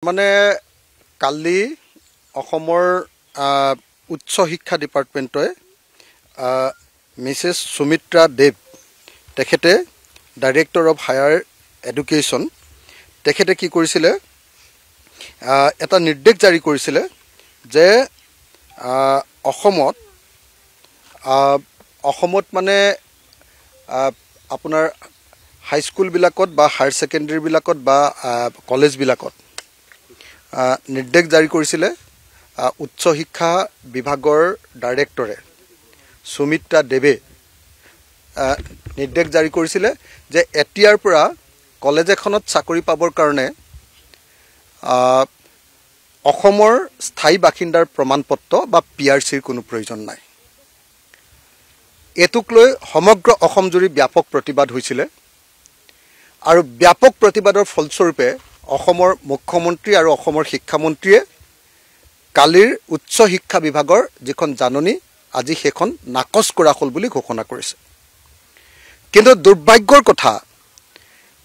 মানে কালি অসমৰ উচ্চ শিক্ষা ডিপাৰ্টমেণ্টে মিছেছ সুমিত্ৰা দেৱ তেখেতে ডাইৰেক্টৰ অফ হায়াৰ এডুকেশ্যন তেখেতে কি কৰিছিলে এটা নিৰ্দেশ জাৰি কৰিছিলে যে অসমত মানে আপোনাৰ হাইস্কুল বিলাকত বা হায়াৰ সেকেন্ডাৰী বিলাকত বা কলেজ বিলাকত নিৰ্দেশ জাৰি কৰিছিলে উচ্চ শিক্ষা বিভাগৰ ডাইৰেক্টৰে সুমিত্ৰা দেৱে নিৰ্দেশ জাৰি কৰিছিলে যে এতিয়াৰ পৰা কলেজ এখনত চাকৰি পাবৰ কাৰণে অসমৰ স্থায়ী বাসিন্দাৰ প্ৰমাণপত্ৰ বা পিআৰচিৰ কোনো প্ৰয়োজন নাই। এতুক লৈ সমগ্ৰ অসম জুৰি ব্যাপক প্ৰতিবাদ হৈছিলে আৰু ব্যাপক প্ৰতিবাদৰ ফলস্বৰূপে অসমৰ মুখ্যমন্ত্ৰী আৰু অসমৰ শিক্ষামন্ত্ৰীয়ে কালিৰ উচ্চ শিক্ষা বিভাগৰ যিখন জাননী আজি সেইখন নাকচ কৰা হ'ল বুলি ঘোষণা কৰিছে। কিন্তু দুৰ্ভাগ্যৰ কথা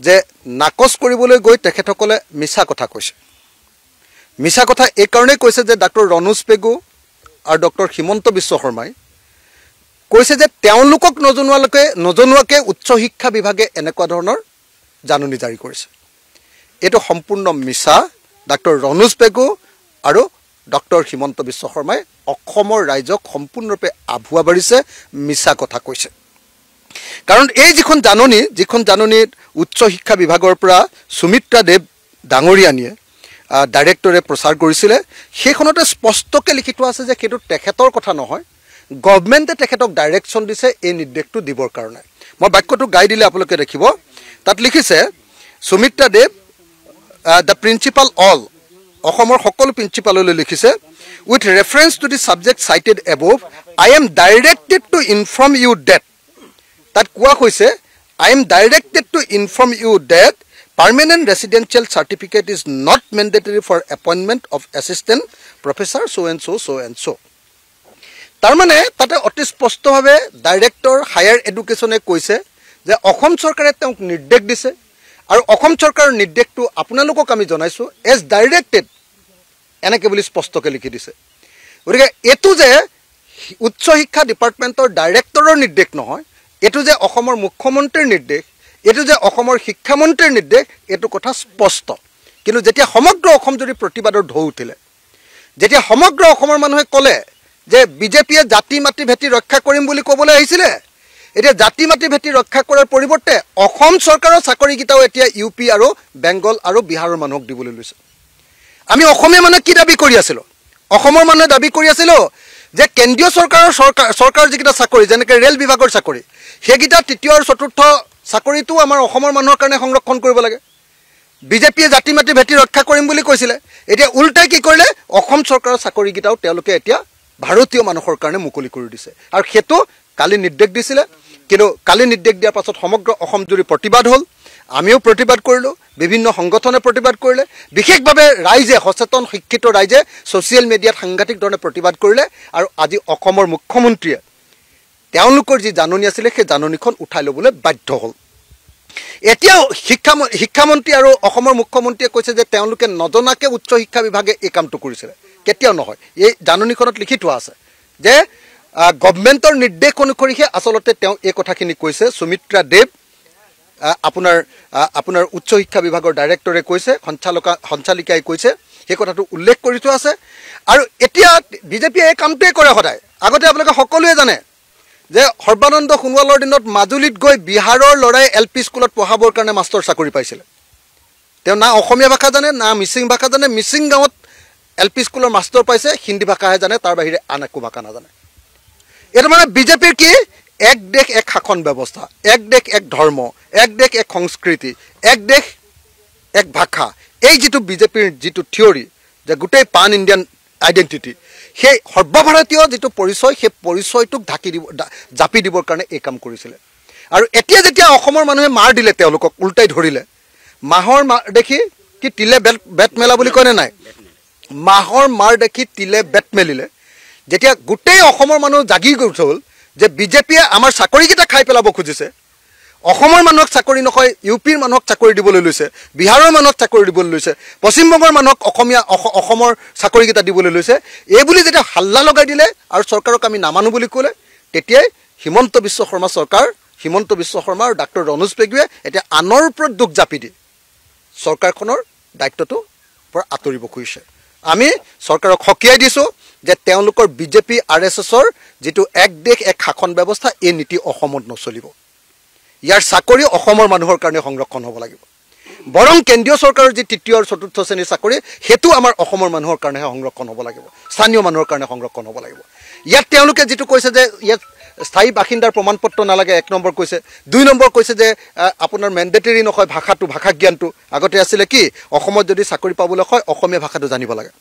যে নাকচ কৰিবলৈ গৈ তেখেতসকলে মিছা কথা কৈছে। মিছা কথা এই কাৰণেই কৈছে যে ডক্টৰ ৰণোজ পেগু আৰু ডক্টৰ হিমন্ত বিশ্ব শৰ্মাই কৈছে যে তেওঁলোকক নজনোৱাকৈ উচ্চ শিক্ষা বিভাগে এনেকুৱা ধৰণৰ জাননী জাৰি কৰিছে। এইটো সম্পূৰ্ণ মিছা। ডক্টৰ ৰণোজ পেগু আৰু ডক্টৰ হিমন্ত বিশ্ব শৰ্মাই অসমৰ ৰাইজক সম্পূৰ্ণৰূপে আভুৱা বাঢ়িছে, মিছা কথা কৈছে। কাৰণ এই যিখন জাননীত উচ্চ শিক্ষা বিভাগৰ পৰা সুমিত্ৰা দেৱ ডাঙৰীয়ানীয়ে ডাইৰেক্টৰে প্ৰচাৰ কৰিছিলে সেইখনতে স্পষ্টকৈ লিখি থোৱা আছে যে সেইটো তেখেতৰ কথা নহয়, গভৰ্ণমেণ্টে তেখেতক ডাইৰেকশ্যন দিছে এই নিৰ্দেশটো দিবৰ কাৰণে। মই বাক্যটো গাই দিলে আপোনালোকে দেখিব, তাত লিখিছে Sumitra Dev the principal all অসমৰ সকলো প্ৰিন্সিপাললৈ লিখিছে with reference to the subject cited above I am directed to inform you that. তাত কোৱা হৈছে I am directed to inform you that permanent residential certificate is not mandatory for appointment of assistant professor so' and so'. তাৰমানে তাতে অতি স্পষ্টভাৱে director higher এডুকেশ্যনে কৈছে যে অসম চৰকাৰে তেওঁক নিৰ্দেশ দিছে আৰু অসম চৰকাৰৰ নিৰ্দেশটো আপোনালোকক আমি জনাইছোঁ এজ ডাইৰেক্টেড এনেকৈ বুলি স্পষ্টকৈ লিখি দিছে। গতিকে এইটো যে উচ্চ শিক্ষা ডিপাৰ্টমেণ্টৰ ডাইৰেক্টৰৰ নিৰ্দেশ নহয়, এইটো যে অসমৰ মুখ্যমন্ত্ৰীৰ নিৰ্দেশ, এইটো যে অসমৰ শিক্ষামন্ত্ৰীৰ নিৰ্দেশ, এইটো কথা স্পষ্ট। কিন্তু যেতিয়া সমগ্ৰ অসম জুৰি প্ৰতিবাদৰ ঢৌ উঠিলে, যেতিয়া সমগ্ৰ অসমৰ মানুহে ক'লে যে বিজেপিয়ে জাতি মাটি ভেটি ৰক্ষা কৰিম বুলি ক'বলৈ আহিছিলে, এতিয়া জাতি মাটি ভেটি ৰক্ষা কৰাৰ পৰিৱৰ্তে অসম চৰকাৰৰ চাকৰিকেইটাও এতিয়া ইউ পি আৰু বেংগল আৰু বিহাৰৰ মানুহক দিবলৈ লৈছে। আমি অসমীয়া মানুহে কি দাবী কৰি আছিলোঁ? অসমৰ মানুহে দাবী কৰি আছিলোঁ যে কেন্দ্ৰীয় চৰকাৰৰ যিকেইটা চাকৰি যেনেকৈ ৰেল বিভাগৰ চাকৰি সেইকেইটা তৃতীয় আৰু চতুৰ্থ চাকৰিটো আমাৰ অসমৰ মানুহৰ কাৰণে সংৰক্ষণ কৰিব লাগে। বিজেপিয়ে জাতি মাটি ভেটি ৰক্ষা কৰিম বুলি কৈছিলে, এতিয়া উল্টাই কি কৰিলে অসম চৰকাৰৰ চাকৰিকেইটাও তেওঁলোকে এতিয়া ভাৰতীয় মানুহৰ কাৰণে মুকলি কৰি দিছে। আৰু সেইটো কালি নিৰ্দেশ দিছিলে, কিন্তু কালি নিৰ্দেশ দিয়াৰ পাছত সমগ্ৰ অসম জুৰি প্ৰতিবাদ হ'ল, আমিও প্ৰতিবাদ কৰিলোঁ, বিভিন্ন সংগঠনে প্ৰতিবাদ কৰিলে, বিশেষভাৱে ৰাইজে সচেতন শিক্ষিত ৰাইজে ছ'চিয়েল মিডিয়াত সাংঘাতিক ধৰণে প্ৰতিবাদ কৰিলে। আৰু আজি অসমৰ মুখ্যমন্ত্ৰীয়ে তেওঁলোকৰ যি জাননী আছিলে সেই জাননীখন উঠাই ল'বলৈ বাধ্য হ'ল। এতিয়াও শিক্ষামন্ত্ৰী আৰু অসমৰ মুখ্যমন্ত্ৰীয়ে কৈছে যে তেওঁলোকে নজনাকৈ উচ্চ শিক্ষা বিভাগে এই কামটো কৰিছিলে। কেতিয়াও নহয়, এই জাননীখনত লিখি থোৱা আছে যে গভৰ্ণমেণ্টৰ নিৰ্দেশ অনুসৰিহে আচলতে তেওঁ এই কথাখিনি কৈছে। সুমিত্ৰা দেৱ আপোনাৰ উচ্চ শিক্ষা বিভাগৰ ডাইৰেক্টৰে কৈছে, সঞ্চালিকাই কৈছে, সেই কথাটো উল্লেখ কৰি থোৱা আছে। আৰু এতিয়া বিজেপিয়ে এই কামটোৱে কৰে সদায়। আগতে আপোনালোকে সকলোৱে জানে যে সৰ্বানন্দ সোণোৱালৰ দিনত মাজুলীত গৈ বিহাৰৰ ল'ৰাই LP স্কুলত পঢ়াবৰ কাৰণে মাষ্টৰ চাকৰি পাইছিলে। তেওঁ না অসমীয়া ভাষা জানে না মিচিং ভাষা জানে, মিচিং গাঁৱত LP স্কুলৰ মাষ্টৰ পাইছে, হিন্দী ভাষাহে জানে, তাৰ বাহিৰে আন একো ভাষা নাজানে। এইটো মানে বিজেপিৰ কি এক দেশ এক শাসন ব্যৱস্থা, এক দেশ এক ধৰ্ম, এক দেশ এক সংস্কৃতি, এক দেশ এক ভাষা, এই যিটো বিজেপিৰ যিটো থিয়ৰী যে গোটেই পান ইণ্ডিয়ান আইডেণ্টিটি, সেই সৰ্বভাৰতীয় যিটো পৰিচয় সেই পৰিচয়টোক জাপি দিবৰ কাৰণে এই কাম কৰিছিলে। আৰু এতিয়া যেতিয়া অসমৰ মানুহে মাৰ দিলে, তেওঁলোকক উল্টাই ধৰিলে, মাহৰ মাৰ দেখি কি তিলে বেট মেলা বুলি কয়নে নাই, মাহৰ মাৰ দেখি তিলে বেট মেলিলে। যেতিয়া গোটেই অসমৰ মানুহ জাগি গৈ হ'ল যে বিজেপিয়ে আমাৰ চাকৰিকেইটা খাই পেলাব খুজিছে, অসমৰ মানুহক চাকৰি নকয় ইউপিৰ মানুহক চাকৰি দিবলৈ লৈছে বিহাৰৰ মানুহক চাকৰি দিবলৈ লৈছে পশ্চিমবংগৰ মানুহক অসমৰ চাকৰিকেইটা দিবলৈ লৈছে এই বুলি যেতিয়া হাল্লা লগাই দিলে আৰু চৰকাৰক আমি নামানো বুলি ক'লে তেতিয়াই হিমন্ত বিশ্ব শৰ্মা চৰকাৰ হিমন্ত বিশ্ব শৰ্মা আৰু ডাক্তৰ ৰনোজ পেগুৱে এতিয়া আনৰ ওপৰত দুখ জাপি দি চৰকাৰখনৰ দায়িত্বটো পৰা আঁতৰিব খুজিছে আমি চৰকাৰক সকীয়াই দিছোঁ যে তেওঁলোকৰ বিজেপি RSSৰ যিটো এক দেশ এক শাসন ব্যৱস্থা এই নীতি অসমত নচলিব ইয়াৰ চাকৰি অসমৰ মানুহৰ কাৰণে সংৰক্ষণ হ'ব লাগিব বৰং কেন্দ্ৰীয় চৰকাৰৰ যি তৃতীয় আৰু চতুৰ্থ শ্ৰেণীৰ চাকৰি হেতু আমাৰ অসমৰ মানুহৰ কাৰণে সংৰক্ষণ হ'ব লাগিব স্থানীয় মানুহৰ কাৰণে সংৰক্ষণ হ'ব লাগিব ইয়াত তেওঁলোকে যেটো কৈছে যে ইয়াত স্থায়ী বাসিন্দাৰ প্ৰমাণপত্ৰ নালাগে 1 নম্বৰ কৈছে 2 নম্বৰ কৈছে যে আপোনাৰ মেন্ডেটৰী নহয় ভাষা জ্ঞানটো আগতে আছিল কি অসমত যদি চাকৰি পাবলৈ হয় অসমীয়া ভাষাটো জানিব লাগে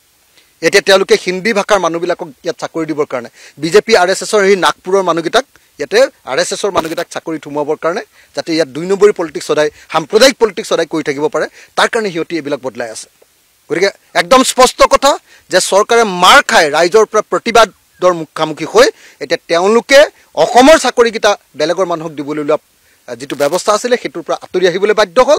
এতিয়া তেওঁলোকে হিন্দী ভাষাৰ মানুহবিলাকক ইয়াত চাকৰি দিবৰ কাৰণে বিজেপি RSSৰ এই নাগপুৰৰ মানুহগিটাক ইয়াতে RSSৰ মানুহগিটাক চাকৰি থুমাবৰ কাৰণে যাতে ইয়াত 2 নম্বৰী পলিটিক্স সদায় সাম্প্ৰদায়িক পলিটিক্স সদায় কৰি থাকিব পাৰে তাৰ কাৰণে হিয়তি এইবিলাক বদলাই আছে গতিকে একদম স্পষ্ট কথা যে চৰকাৰে মাৰ খায় ৰাইজৰ পৰা প্ৰতিবাদৰ মুখামুখি হৈ এতিয়া তেওঁলোকে অসমৰ চাকৰিগিটা বেলেগৰ মানুহক দিবলৈ লোৱা যিটো ব্যৱস্থা আছিল সেইটোৰ পৰা আঁতৰি আহিবলৈ বাধ্য হ'ল